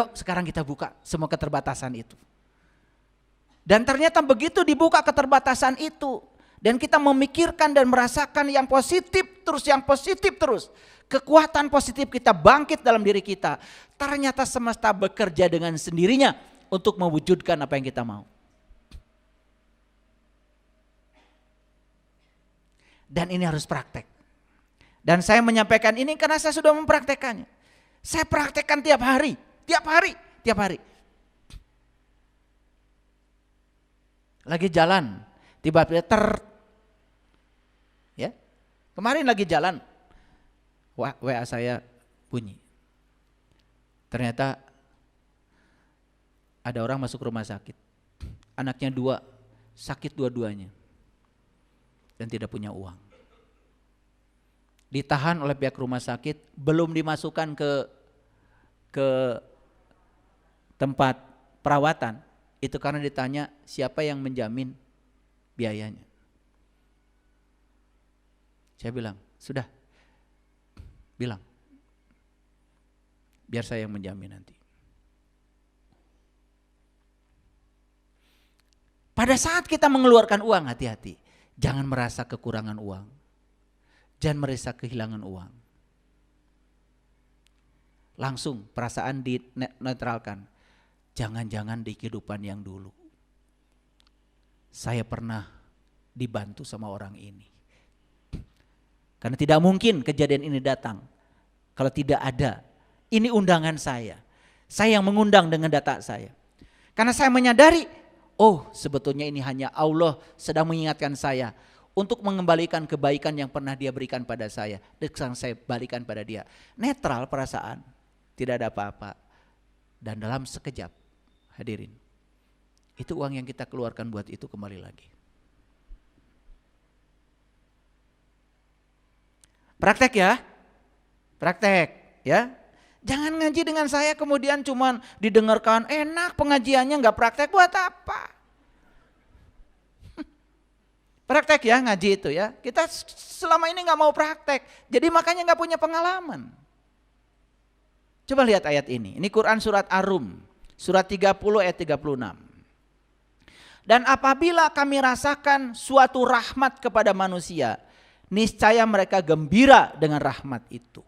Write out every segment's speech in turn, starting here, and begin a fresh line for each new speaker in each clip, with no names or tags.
Yuk sekarang kita buka semua keterbatasan itu. Dan ternyata begitu dibuka keterbatasan itu, dan kita memikirkan dan merasakan yang positif terus, kekuatan positif kita bangkit dalam diri kita. Ternyata semesta bekerja dengan sendirinya untuk mewujudkan apa yang kita mau. Dan ini harus praktek. Dan saya menyampaikan ini karena saya sudah mempraktekannya. Saya praktekkan tiap hari. Lagi jalan, tiba-tiba ya. Kemarin lagi jalan, WA saya bunyi. Ternyata ada orang masuk rumah sakit. Anaknya 2, sakit dua-duanya. Dan tidak punya uang. Ditahan oleh pihak rumah sakit, belum dimasukkan ke tempat perawatan. Itu karena ditanya siapa yang menjamin biayanya. Saya bilang, sudah, bilang, biar saya yang menjamin nanti. Pada saat kita mengeluarkan uang, hati-hati. Jangan merasa kekurangan uang. Jangan merasa kehilangan uang. Langsung perasaan dinetralkan. Jangan-jangan di kehidupan yang dulu saya pernah dibantu sama orang ini. Karena tidak mungkin kejadian ini datang kalau tidak ada. Ini undangan saya. Saya yang mengundang dengan data saya. Karena saya menyadari, oh sebetulnya ini hanya Allah sedang mengingatkan saya untuk mengembalikan kebaikan yang pernah dia berikan pada saya. Dan saya balikan pada dia. Netral perasaan, tidak ada apa-apa. Dan dalam sekejap, hadirin, itu uang yang kita keluarkan buat itu kembali lagi. Praktek ya. Jangan ngaji dengan saya kemudian cuman didengarkan, enak pengajiannya nggak praktek, buat apa? Praktek ya ngaji itu ya. Kita selama ini nggak mau praktek, jadi makanya nggak punya pengalaman. Coba lihat ayat ini. Ini Quran surat Ar-Rum. Surat 30 ayat 36. Dan apabila kami rasakan suatu rahmat kepada manusia, niscaya mereka gembira dengan rahmat itu.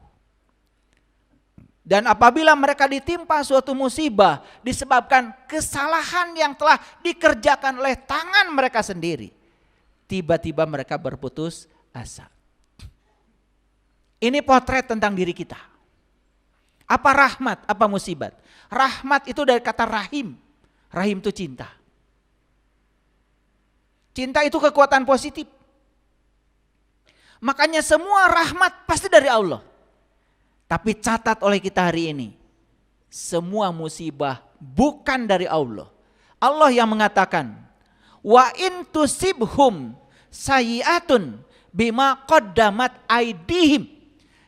Dan apabila mereka ditimpa suatu musibah disebabkan kesalahan yang telah dikerjakan oleh tangan mereka sendiri, tiba-tiba mereka berputus asa. Ini potret tentang diri kita. Apa rahmat, apa musibat? Rahmat itu dari kata rahim. Rahim itu cinta. Cinta itu kekuatan positif. Makanya semua rahmat pasti dari Allah. Tapi catat oleh kita hari ini, semua musibah bukan dari Allah. Allah yang mengatakan, wa in tusibhum sayyi'atun bima qaddamat aydihim.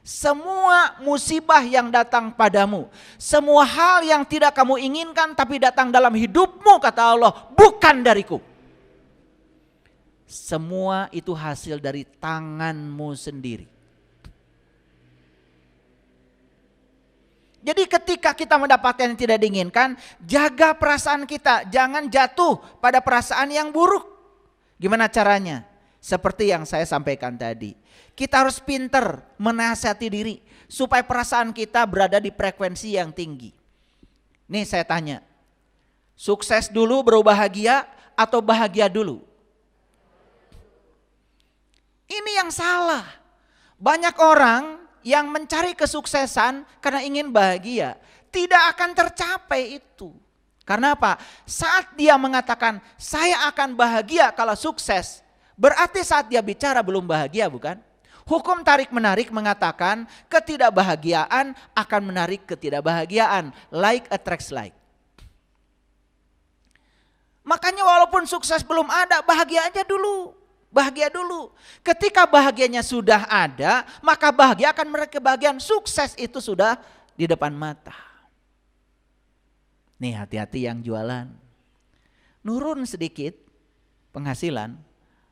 Semua musibah yang datang padamu, semua hal yang tidak kamu inginkan tapi datang dalam hidupmu, kata Allah, bukan dariku. Semua itu hasil dari tanganmu sendiri. Jadi ketika kita mendapatkan yang tidak diinginkan, jaga perasaan kita, jangan jatuh pada perasaan yang buruk. Gimana caranya? Seperti yang saya sampaikan tadi. Kita harus pintar menasihati diri supaya perasaan kita berada di frekuensi yang tinggi. Nih saya tanya, sukses dulu baru bahagia atau bahagia dulu? Ini yang salah. Banyak orang yang mencari kesuksesan karena ingin bahagia, tidak akan tercapai itu. Karena apa? Saat dia mengatakan saya akan bahagia kalau sukses, berarti saat dia bicara belum bahagia, bukan? Hukum tarik menarik mengatakan ketidakbahagiaan akan menarik ketidakbahagiaan. Like attracts like. Makanya walaupun sukses belum ada, bahagia aja dulu. Bahagia dulu. Ketika bahagianya sudah ada, maka bahagia akan menarik kebahagiaan. Sukses itu sudah di depan mata. Nih hati-hati yang jualan. Nurun sedikit penghasilan,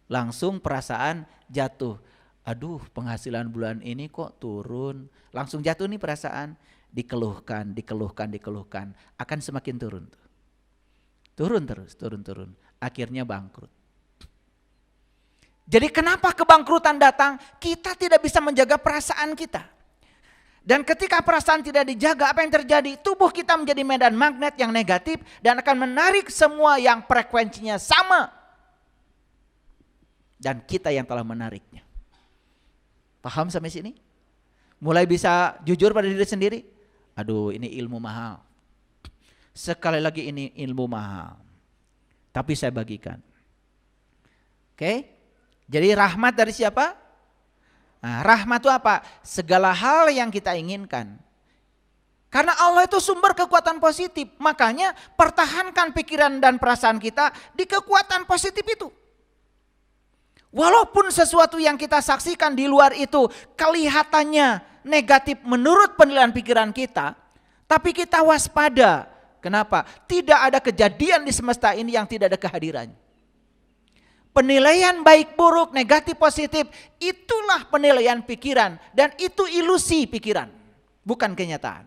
langsung perasaan jatuh. Aduh, penghasilan bulan ini kok turun. Langsung jatuh nih perasaan. dikeluhkan, akan semakin turun. Turun terus. Akhirnya bangkrut. Jadi kenapa kebangkrutan datang? Kita tidak bisa menjaga perasaan kita. Dan ketika perasaan tidak dijaga, apa yang terjadi? Tubuh kita menjadi medan magnet yang negatif dan akan menarik semua yang frekuensinya sama. Dan kita yang telah menariknya. Paham sampai sini? Mulai bisa jujur pada diri sendiri? Aduh, ini ilmu mahal. Sekali lagi ini ilmu mahal. Tapi saya bagikan. Oke? Jadi rahmat dari siapa? Nah, rahmat itu apa? Segala hal yang kita inginkan. Karena Allah itu sumber kekuatan positif. Makanya pertahankan pikiran dan perasaan kita di kekuatan positif itu. Walaupun sesuatu yang kita saksikan di luar itu kelihatannya negatif menurut penilaian pikiran kita, tapi kita waspada. Kenapa? Tidak ada kejadian di semesta ini yang tidak ada kehadirannya. Penilaian baik buruk, negatif positif, itulah penilaian pikiran dan itu ilusi pikiran, bukan kenyataan.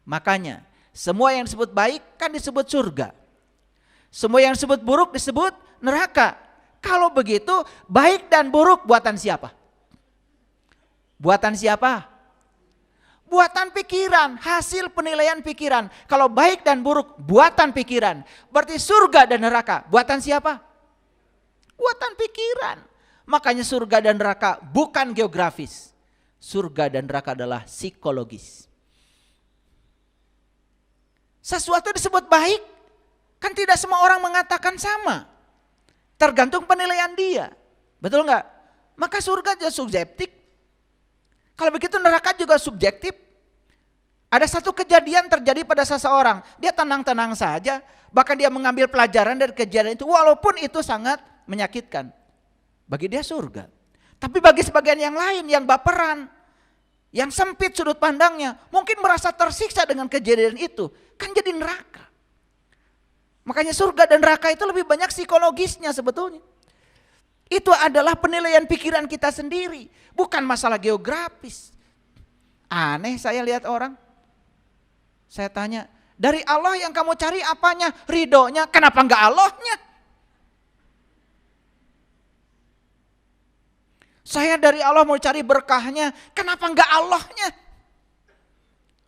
Makanya semua yang disebut baik kan disebut surga. Semua yang disebut buruk disebut neraka. Kalau begitu, baik dan buruk buatan siapa? Buatan siapa? Buatan pikiran, hasil penilaian pikiran. Kalau baik dan buruk, buatan pikiran. Berarti surga dan neraka, buatan siapa? Buatan pikiran. Makanya surga dan neraka bukan geografis. Surga dan neraka adalah psikologis. Sesuatu disebut baik, kan tidak semua orang mengatakan sama. Tergantung penilaian dia. Betul enggak? Maka surga juga subjektif. Kalau begitu neraka juga subjektif. Ada satu kejadian terjadi pada seseorang. Dia tenang-tenang saja. Bahkan dia mengambil pelajaran dari kejadian itu. Walaupun itu sangat menyakitkan. Bagi dia surga. Tapi bagi sebagian yang lain yang baperan. Yang sempit sudut pandangnya. Mungkin merasa tersiksa dengan kejadian itu. Kan jadi neraka. Makanya surga dan neraka itu lebih banyak psikologisnya sebetulnya. Itu adalah penilaian pikiran kita sendiri. Bukan masalah geografis. Aneh saya lihat orang. Saya tanya, dari Allah yang kamu cari apanya? Ridhonya, kenapa enggak Allahnya? Saya dari Allah mau cari berkahnya, kenapa enggak Allahnya?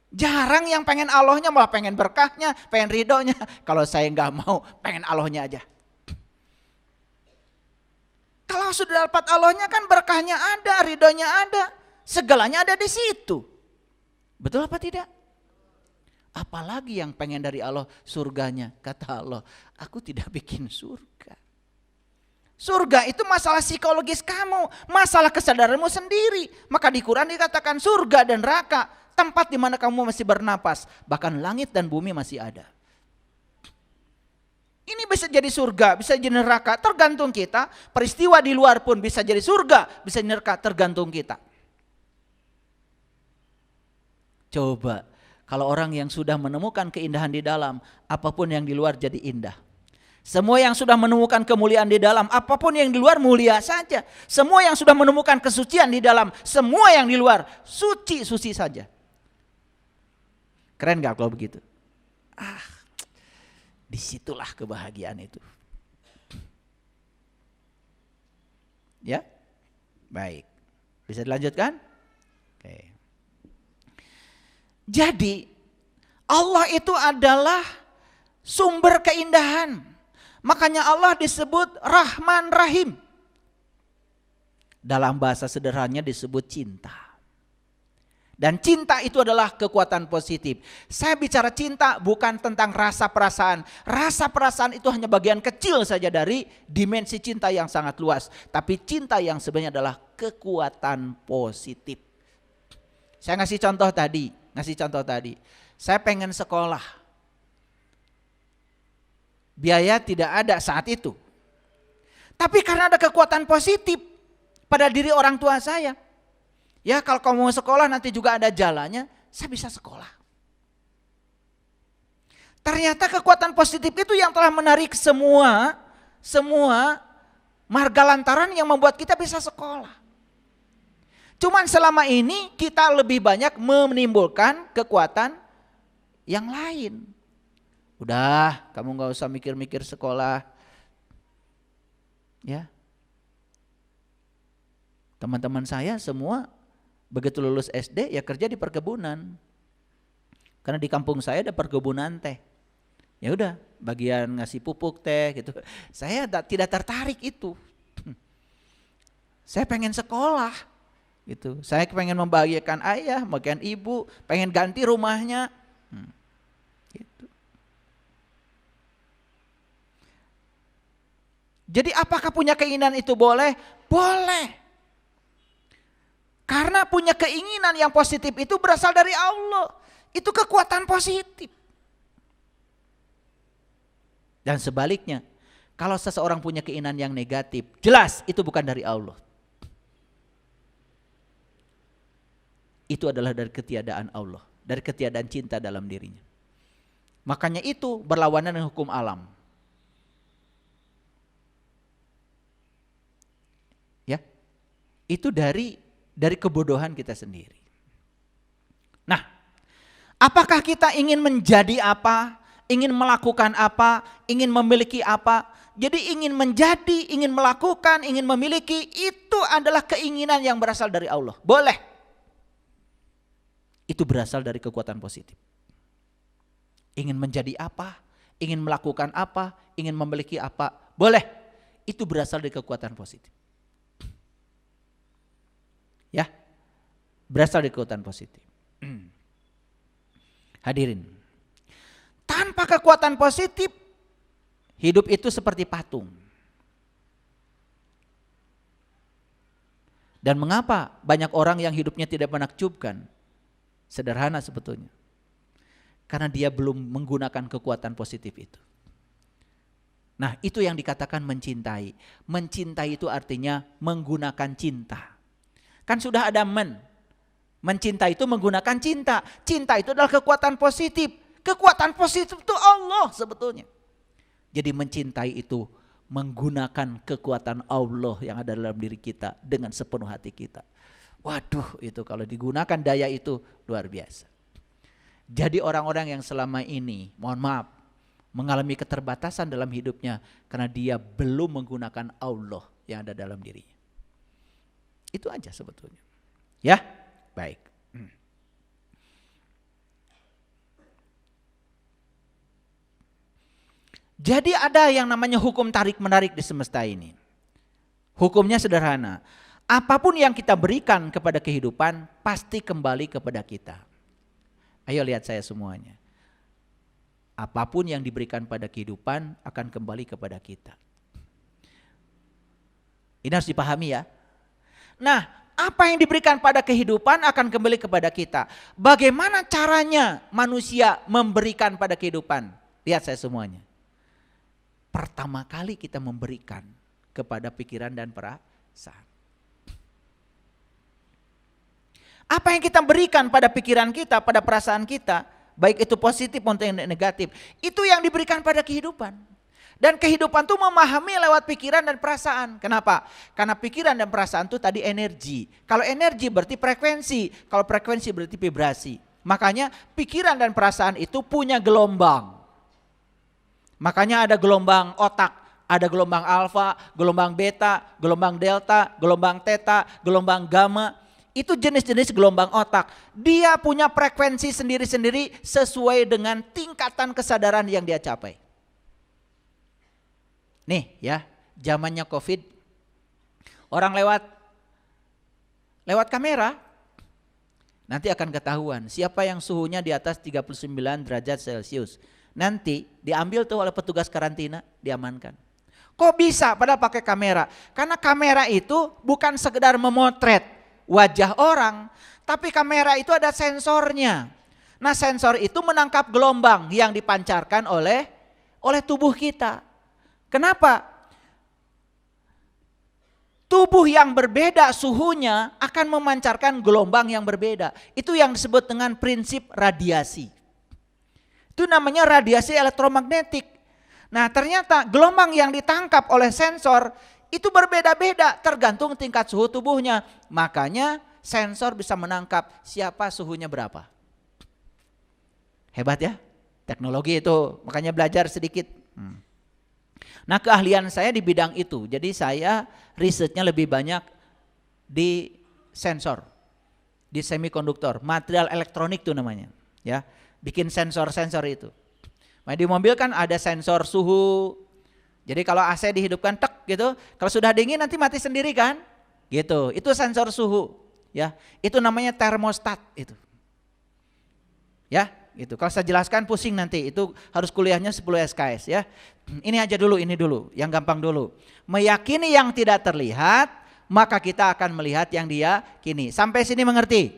Jarang yang pengen Allahnya, malah pengen berkahnya, pengen ridhonya. Kalau saya enggak mau, pengen Allahnya aja. Kalau sudah dapat Allahnya kan berkahnya ada, ridhonya ada. Segalanya ada di situ. Betul apa tidak? Apalagi yang pengen dari Allah surganya. Kata Allah, aku tidak bikin surga. Surga itu masalah psikologis kamu, masalah kesadaranmu sendiri. Maka di Quran dikatakan surga dan neraka, tempat di mana kamu masih bernapas. Bahkan langit dan bumi masih ada. Ini bisa jadi surga, bisa jadi neraka, tergantung kita. Peristiwa di luar pun bisa jadi surga, bisa jadi neraka, tergantung kita. Coba, kalau orang yang sudah menemukan keindahan di dalam, apapun yang di luar jadi indah. Semua yang sudah menemukan kemuliaan di dalam, apapun yang di luar mulia saja. Semua yang sudah menemukan kesucian di dalam, semua yang di luar suci saja. Keren gak kalau begitu? Disitulah kebahagiaan itu. Ya, baik. Bisa dilanjutkan? Oke. Jadi Allah itu adalah sumber keindahan. Makanya Allah disebut Rahman Rahim. Dalam bahasa sederhananya disebut cinta. Dan cinta itu adalah kekuatan positif. Saya bicara cinta bukan tentang rasa perasaan. Rasa perasaan itu hanya bagian kecil saja dari dimensi cinta yang sangat luas. Tapi cinta yang sebenarnya adalah kekuatan positif. Saya ngasih contoh tadi. Saya pengen sekolah. Biaya tidak ada saat itu. Tapi karena ada kekuatan positif pada diri orang tua saya. Ya kalau kamu mau sekolah nanti juga ada jalannya, saya bisa sekolah. Ternyata kekuatan positif itu yang telah menarik semua marga lantaran yang membuat kita bisa sekolah. Cuman selama ini kita lebih banyak menimbulkan kekuatan yang lain. Udah, kamu gak usah mikir-mikir sekolah. Ya. Teman-teman saya semua begitu lulus SD ya kerja di perkebunan. Karena di kampung saya ada perkebunan teh. Ya udah, bagian ngasih pupuk teh gitu. Saya tidak tertarik itu. Saya pengen sekolah gitu. Saya pengen membahagiakan ayah, membahagiakan ibu, pengen ganti rumahnya. Gitu. Jadi apakah punya keinginan itu boleh? Boleh. Karena punya keinginan yang positif itu berasal dari Allah. Itu kekuatan positif. Dan sebaliknya, kalau seseorang punya keinginan yang negatif, jelas itu bukan dari Allah. Itu adalah dari ketiadaan Allah, dari ketiadaan cinta dalam dirinya. Makanya itu berlawanan dengan hukum alam. Ya. Itu dari kebodohan kita sendiri. Nah, apakah kita ingin menjadi apa? Ingin melakukan apa? Ingin memiliki apa? Jadi ingin menjadi, ingin melakukan, ingin memiliki, itu adalah keinginan yang berasal dari Allah. Boleh. Itu berasal dari kekuatan positif. Ingin menjadi apa? Ingin melakukan apa? Ingin memiliki apa? Boleh. Itu berasal dari kekuatan positif. Ya. Berasal dari kekuatan positif. Hadirin. Tanpa kekuatan positif, hidup itu seperti patung. Dan mengapa banyak orang yang hidupnya tidak menakjubkan? Sederhana sebetulnya. Karena dia belum menggunakan kekuatan positif itu. Nah, itu yang dikatakan mencintai. Mencintai itu artinya menggunakan cinta. Kan sudah ada mencintai itu menggunakan cinta. Cinta itu adalah kekuatan positif. Kekuatan positif itu Allah sebetulnya. Jadi mencintai itu menggunakan kekuatan Allah yang ada dalam diri kita dengan sepenuh hati kita. Waduh, itu kalau digunakan daya itu luar biasa. Jadi orang-orang yang selama ini, mohon maaf, mengalami keterbatasan dalam hidupnya karena dia belum menggunakan Allah yang ada dalam dirinya. Itu aja sebetulnya. Ya, baik. Jadi ada yang namanya hukum tarik-menarik di semesta ini. Hukumnya sederhana. Apapun yang kita berikan kepada kehidupan pasti kembali kepada kita. Ayo lihat saya semuanya. Apapun yang diberikan pada kehidupan akan kembali kepada kita. Ini harus dipahami ya. Nah, apa yang diberikan pada kehidupan akan kembali kepada kita. Bagaimana caranya manusia memberikan pada kehidupan? Lihat saya semuanya. Pertama kali kita memberikan kepada pikiran dan perasaan. Apa yang kita berikan pada pikiran kita, pada perasaan kita, baik itu positif maupun negatif, itu yang diberikan pada kehidupan. Dan kehidupan itu memahami lewat pikiran dan perasaan. Kenapa? Karena pikiran dan perasaan itu tadi energi. Kalau energi berarti frekuensi, kalau frekuensi berarti vibrasi. Makanya pikiran dan perasaan itu punya gelombang. Makanya ada gelombang otak, ada gelombang alfa, gelombang beta, gelombang delta, gelombang theta, gelombang gamma. Itu jenis-jenis gelombang otak. Dia punya frekuensi sendiri-sendiri sesuai dengan tingkatan kesadaran yang dia capai. Nih ya, zamannya COVID, orang lewat kamera, nanti akan ketahuan siapa yang suhunya di atas 39 derajat Celcius. Nanti diambil tuh oleh petugas karantina, diamankan. Kok bisa padahal pakai kamera? Karena kamera itu bukan sekedar memotret wajah orang, tapi kamera itu ada sensornya. Nah, sensor itu menangkap gelombang yang dipancarkan oleh tubuh kita. Kenapa? Tubuh yang berbeda suhunya akan memancarkan gelombang yang berbeda. Itu yang disebut dengan prinsip radiasi. Itu namanya radiasi elektromagnetik. Nah, ternyata gelombang yang ditangkap oleh sensor itu berbeda-beda tergantung tingkat suhu tubuhnya. Makanya sensor bisa menangkap siapa suhunya berapa. Hebat ya teknologi itu, makanya belajar sedikit. Nah keahlian saya di bidang itu, jadi saya risetnya lebih banyak di sensor, di semikonduktor, material elektronik itu namanya, ya, bikin sensor-sensor itu. Nah, di mobil kan ada sensor suhu, jadi kalau AC dihidupkan tek gitu, kalau sudah dingin nanti mati sendiri kan, gitu. Itu sensor suhu, ya, itu namanya termostat itu, ya, gitu. Kalau saya jelaskan pusing nanti, itu harus kuliahnya 10 SKS ya. Ini aja dulu, ini dulu, yang gampang dulu. Meyakini yang tidak terlihat, maka kita akan melihat yang dia kini. Sampai sini mengerti?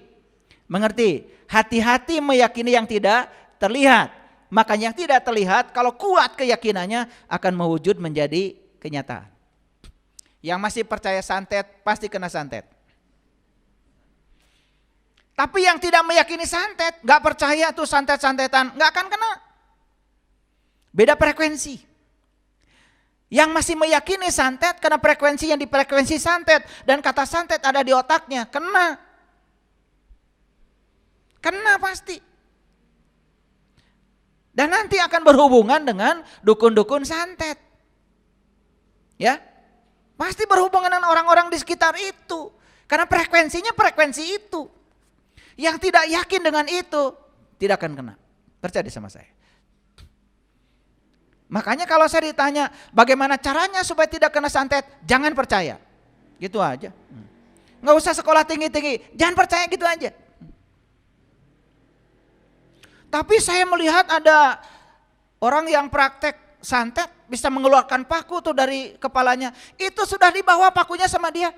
Mengerti? Hati-hati meyakini yang tidak terlihat. Maka yang tidak terlihat kalau kuat keyakinannya akan mewujud menjadi kenyataan. Yang masih percaya santet pasti kena santet. Tapi yang tidak meyakini santet, gak percaya tuh santet-santetan, gak akan kena. Beda frekuensi. Yang masih meyakini santet karena frekuensinya di frekuensi santet dan kata santet ada di otaknya, kena. Kena pasti. Dan nanti akan berhubungan dengan dukun-dukun santet. Ya. Pasti berhubungan dengan orang-orang di sekitar itu. Karena frekuensinya frekuensi itu. Yang tidak yakin dengan itu tidak akan kena. Percaya sama saya. Makanya kalau saya ditanya bagaimana caranya supaya tidak kena santet, jangan percaya. Gitu aja. Nggak usah sekolah tinggi-tinggi, jangan percaya gitu aja. Tapi saya melihat ada orang yang praktek santet bisa mengeluarkan paku tuh dari kepalanya. Itu sudah dibawa pakunya sama dia.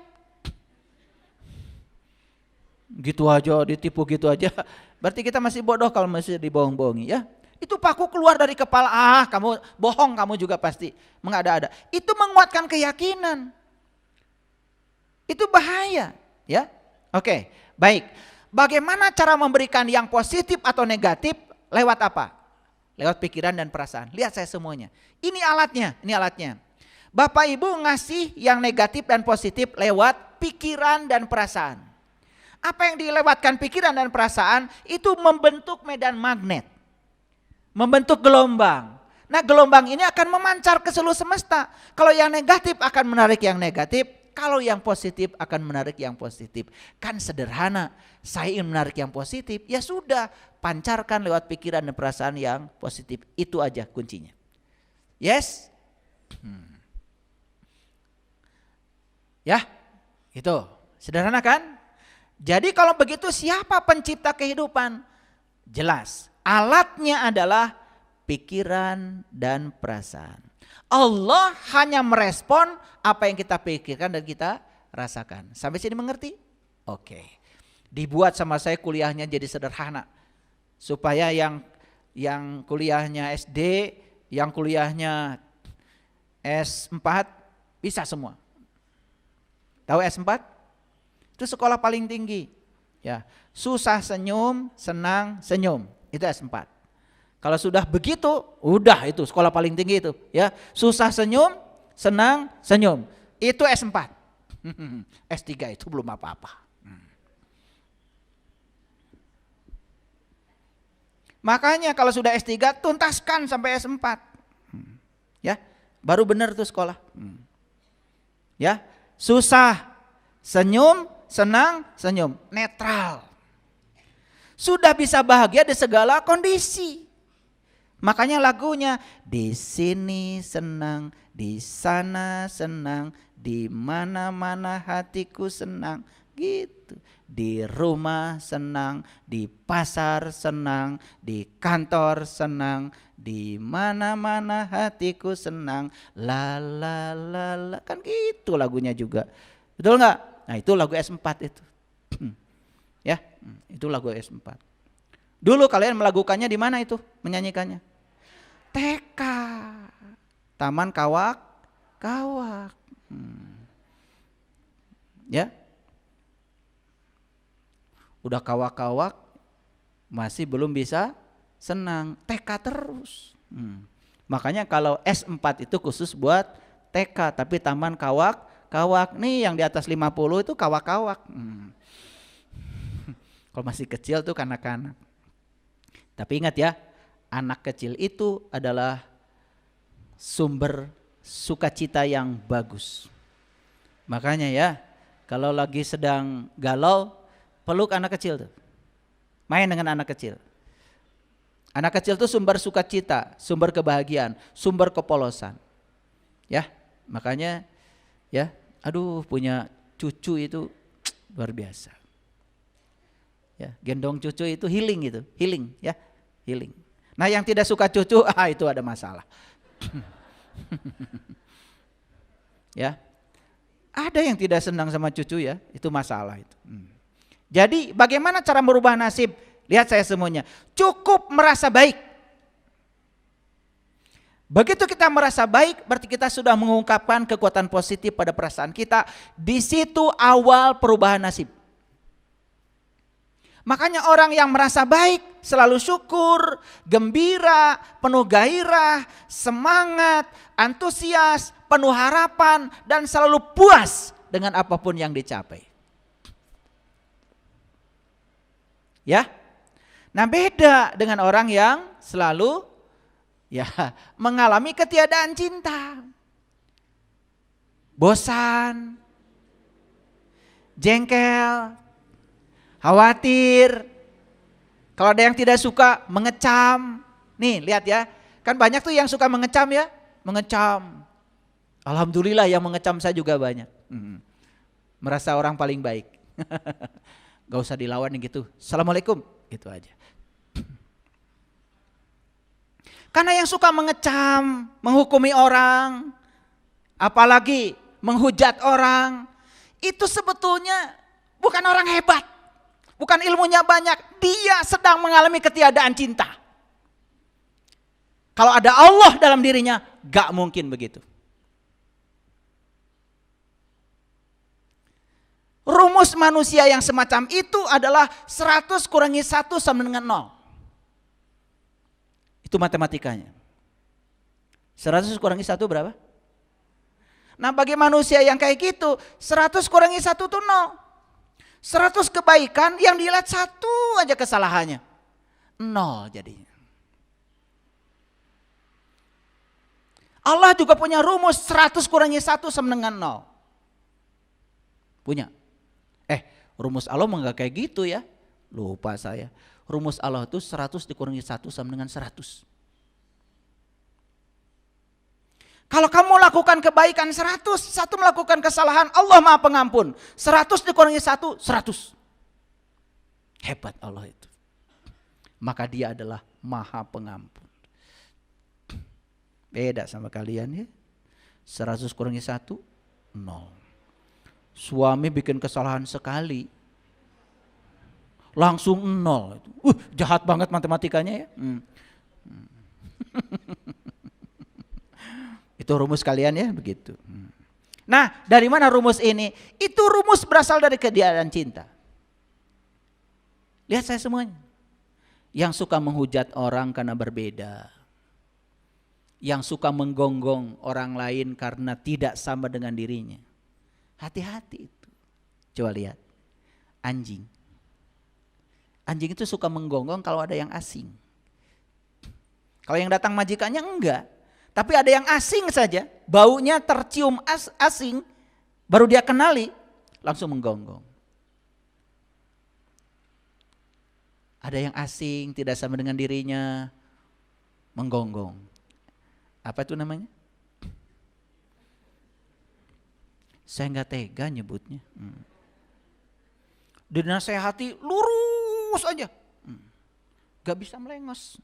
Gitu aja, ditipu gitu aja. Berarti kita masih bodoh kalau masih dibohong-bohongi ya. Itu paku keluar dari kepala, kamu bohong, kamu juga pasti mengada-ada. Itu menguatkan keyakinan. Itu bahaya, ya. Oke, baik. Bagaimana cara memberikan yang positif atau negatif lewat apa? Lewat pikiran dan perasaan. Lihat saya semuanya. Ini alatnya, ini alatnya. Bapak Ibu ngasih yang negatif dan positif lewat pikiran dan perasaan. Apa yang dilewatkan pikiran dan perasaan itu membentuk medan magnet. Membentuk gelombang. Nah gelombang ini akan memancar ke seluruh semesta. Kalau yang negatif akan menarik yang negatif. Kalau yang positif akan menarik yang positif. Kan sederhana. Saya ingin menarik yang positif. Ya sudah, pancarkan lewat pikiran dan perasaan yang positif. Itu aja kuncinya. Yes? Ya, itu. Sederhana kan? Jadi kalau begitu siapa pencipta kehidupan? Jelas. Alatnya adalah pikiran dan perasaan. Allah hanya merespon apa yang kita pikirkan dan kita rasakan. Sampai sini mengerti? Oke. Dibuat sama saya kuliahnya jadi sederhana. Supaya yang kuliahnya SD, yang kuliahnya S4 bisa semua. Tahu S4? Itu sekolah paling tinggi. Ya, susah senyum, senang senyum. Itu S4. Kalau sudah begitu, udah itu sekolah paling tinggi itu, ya. Susah senyum, senang senyum. Itu S4. S3 itu belum apa-apa. Makanya kalau sudah S3 tuntaskan sampai S4. Ya, baru benar tuh sekolah. Ya, susah, senyum, senang, senyum, netral. Sudah bisa bahagia di segala kondisi. Makanya lagunya di sini senang, di sana senang, di mana-mana hatiku senang, gitu. Di rumah senang, di pasar senang, di kantor senang, di mana-mana hatiku senang, la la la la, kan gitu lagunya juga. Betul nggak? Nah itu lagu S4 itu. Ya, itu lagu S4. Dulu kalian melakukannya di mana itu? Menyanyikannya? TK. Taman Kawak-Kawak. Ya. Udah kawak-kawak masih belum bisa senang. TK terus. Makanya kalau S4 itu khusus buat TK, tapi Taman Kawak-Kawak nih yang di atas 50 itu kawak-kawak. Kalau masih kecil tuh kanak-kanak. Tapi ingat ya, anak kecil itu adalah sumber sukacita yang bagus. Makanya ya, kalau lagi sedang galau, peluk anak kecil tuh. Main dengan anak kecil. Anak kecil tuh sumber sukacita, sumber kebahagiaan, sumber kepolosan. Ya, makanya ya, aduh punya cucu itu luar biasa. Ya, gendong cucu itu healing gitu, healing ya, healing. Nah, yang tidak suka cucu, itu ada masalah. Ya. Ada yang tidak senang sama cucu ya, itu masalah itu. Jadi bagaimana cara merubah nasib? Lihat saya semuanya, cukup merasa baik. Begitu kita merasa baik, berarti kita sudah mengungkapkan kekuatan positif pada perasaan kita. Di situ awal perubahan nasib. Makanya orang yang merasa baik, selalu syukur, gembira, penuh gairah, semangat, antusias, penuh harapan, dan selalu puas dengan apapun yang dicapai. Ya, nah beda dengan orang yang selalu ya mengalami ketiadaan cinta, bosan, jengkel, khawatir. Kalau ada yang tidak suka, mengecam. Nih lihat ya, kan banyak tuh yang suka mengecam ya, mengecam. Alhamdulillah yang mengecam saya juga banyak. Merasa orang paling baik. Gak usah dilawan gitu. Assalamualaikum, gitu aja. Karena yang suka mengecam, menghukumi orang, apalagi menghujat orang, itu sebetulnya bukan orang hebat, bukan ilmunya banyak, dia sedang mengalami ketiadaan cinta. Kalau ada Allah dalam dirinya, gak mungkin begitu. Rumus manusia yang semacam itu adalah 100 kurangi 1 sama dengan 0. Itu matematikanya. 100 kurangi 1 berapa? Nah bagi manusia yang kayak gitu, 100 kurangi 1 itu 0. 100 kebaikan yang dilihat 1 aja kesalahannya. 0 jadinya. Allah juga punya rumus 100 kurangi 1 sama dengan 0. Punya. Rumus Allah enggak kayak gitu ya. Lupa saya. Rumus Allah itu 100 dikurangi 1 sama dengan 100. Kalau kamu lakukan kebaikan 100, satu melakukan kesalahan, Allah Maha Pengampun. 100 dikurangi 1, 100. Hebat Allah itu. Maka dia adalah Maha Pengampun. Beda sama kalian ya. 100 kurangi 1, 0. Suami bikin kesalahan sekali, langsung 0. Jahat banget matematikanya ya. Itu rumus kalian ya begitu. Nah dari mana rumus ini? Itu rumus berasal dari ketiadaan cinta. Lihat saya semuanya. Yang suka menghujat orang karena berbeda. Yang suka menggonggong orang lain karena tidak sama dengan dirinya. Hati-hati itu. Coba lihat. Anjing. Anjing itu suka menggonggong kalau ada yang asing. Kalau yang datang majikannya enggak. Tapi ada yang asing saja. Baunya tercium asing. Baru dia kenali. Langsung menggonggong. Ada yang asing tidak sama dengan dirinya. Menggonggong. Apa itu namanya? Saya nggak tega nyebutnya. Dinasehati lurus aja. Gak bisa melengos.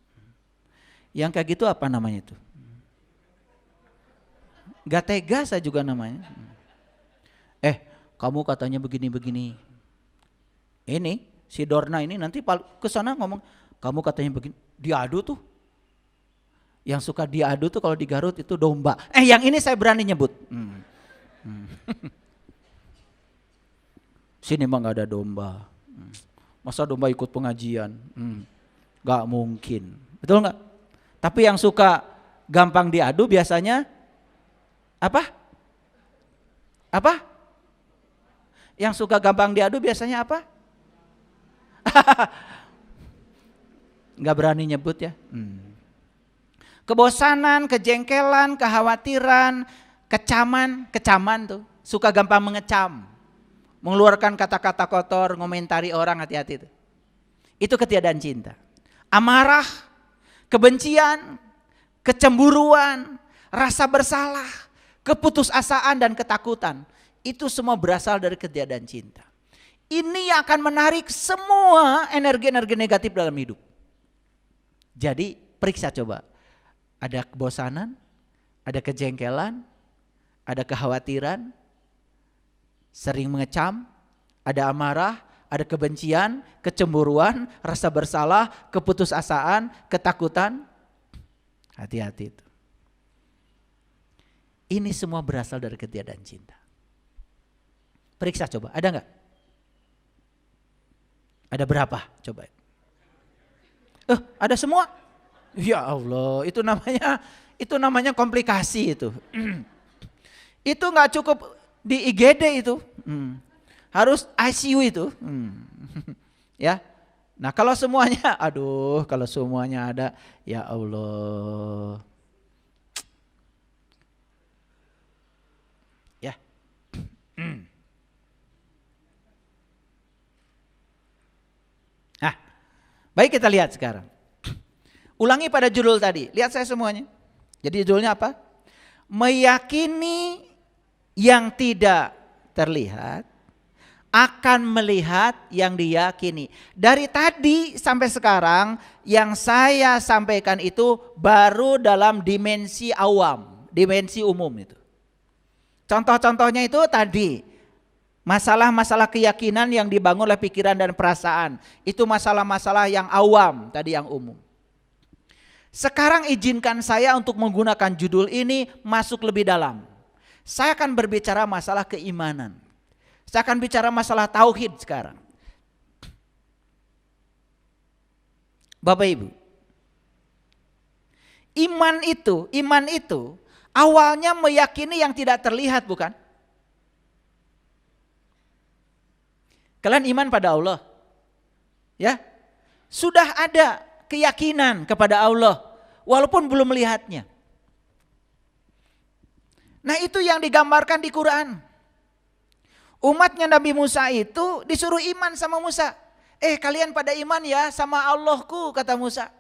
Yang kayak gitu apa namanya itu? Gak tega saya juga namanya. Kamu katanya begini-begini. Ini si Dorna ini nanti ke sana ngomong, kamu katanya begini, diadu tuh. Yang suka diadu tuh kalau di Garut itu domba. Yang ini saya berani nyebut. Sini mah gak ada domba. Masa domba ikut pengajian? Gak mungkin. Betul gak? Tapi yang suka gampang diadu biasanya apa? Apa? Yang suka gampang diadu biasanya apa? Nggak berani nyebut ya. Kebosanan, kejengkelan, kekhawatiran, kecaman tuh. Suka gampang mengecam. Mengeluarkan kata-kata kotor, ngomentari orang, hati-hati itu. Itu ketiadaan cinta. Amarah, kebencian, kecemburuan, rasa bersalah, keputusasaan dan ketakutan. Itu semua berasal dari ketiadaan cinta. Ini yang akan menarik semua energi-energi negatif dalam hidup. Jadi periksa coba. Ada kebosanan, ada kejengkelan, ada kekhawatiran, sering mengecam, ada amarah, ada kebencian, kecemburuan, rasa bersalah, keputusasaan, ketakutan. Hati-hati itu. Ini semua berasal dari ketiadaan cinta. Periksa coba, ada enggak? Ada berapa? Coba. Ada semua? Ya Allah, itu namanya komplikasi itu. Itu enggak cukup di IGD itu. Harus ICU itu. Ya. Nah, kalau semuanya, kalau semuanya ada, ya Allah. Ya. Nah, baik kita lihat sekarang. Ulangi pada judul tadi, lihat saya semuanya. Jadi judulnya apa? Meyakini yang tidak terlihat akan melihat yang diyakini. Dari tadi sampai sekarang yang saya sampaikan itu baru dalam dimensi awam, dimensi umum itu. Contoh-contohnya itu tadi masalah-masalah keyakinan yang dibangun oleh pikiran dan perasaan. Itu masalah-masalah yang awam, tadi yang umum. Sekarang izinkan saya untuk menggunakan judul ini masuk lebih dalam. Saya akan berbicara masalah keimanan. Saya akan bicara masalah tauhid sekarang. Bapak Ibu, iman itu awalnya meyakini yang tidak terlihat, bukan? Kalian iman pada Allah? Ya? Sudah ada keyakinan kepada Allah walaupun belum melihatnya. Nah, itu yang digambarkan di Quran. Umatnya Nabi Musa itu disuruh iman sama Musa. Kalian pada iman ya sama Allahku, kata Musa.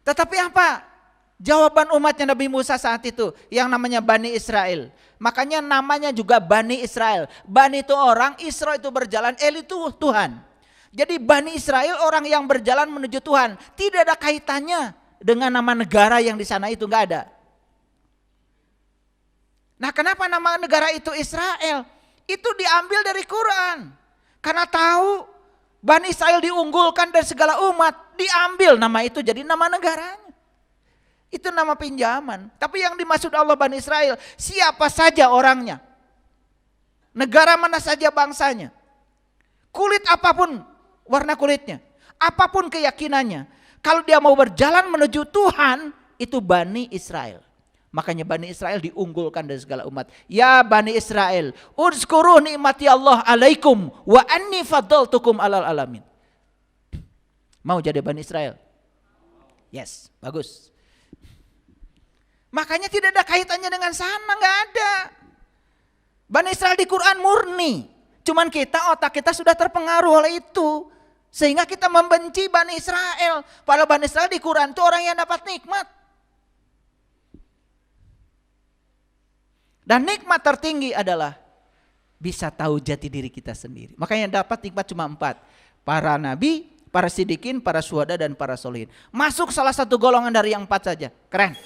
Tetapi apa jawaban umatnya Nabi Musa saat itu? Yang namanya Bani Israel. Makanya namanya juga Bani Israel. Bani itu orang, Isra itu berjalan, El itu Tuhan. Jadi Bani Israel orang yang berjalan menuju Tuhan. Tidak ada kaitannya dengan nama negara yang di sana itu, enggak ada. Nah, kenapa nama negara itu Israel? Itu diambil dari Quran. Karena tahu Bani Israel diunggulkan dari segala umat, diambil nama itu jadi nama negaranya. Itu nama pinjaman. Tapi yang dimaksud Allah Bani Israel, siapa saja orangnya. Negara mana saja bangsanya. Kulit apapun warna kulitnya, apapun keyakinannya. Kalau dia mau berjalan menuju Tuhan, itu Bani Israel. Makanya Bani Israel diunggulkan dari segala umat. Ya Bani Israel, uzkuru nikmati Allah alaikum wa anni faddaltukum alal alamin. Mau jadi Bani Israel? Yes, bagus. Makanya tidak ada kaitannya dengan sana, enggak ada. Bani Israel di Quran murni. Cuman otak kita sudah terpengaruh oleh itu. Sehingga kita membenci Bani Israel. Padahal Bani Israel di Quran itu orang yang dapat nikmat. Dan nikmat tertinggi adalah bisa tahu jati diri kita sendiri. Makanya yang dapat nikmat cuma 4. Para nabi, para siddiqin, para syuhada dan para sholihin. Masuk salah satu golongan dari yang 4 saja. Keren.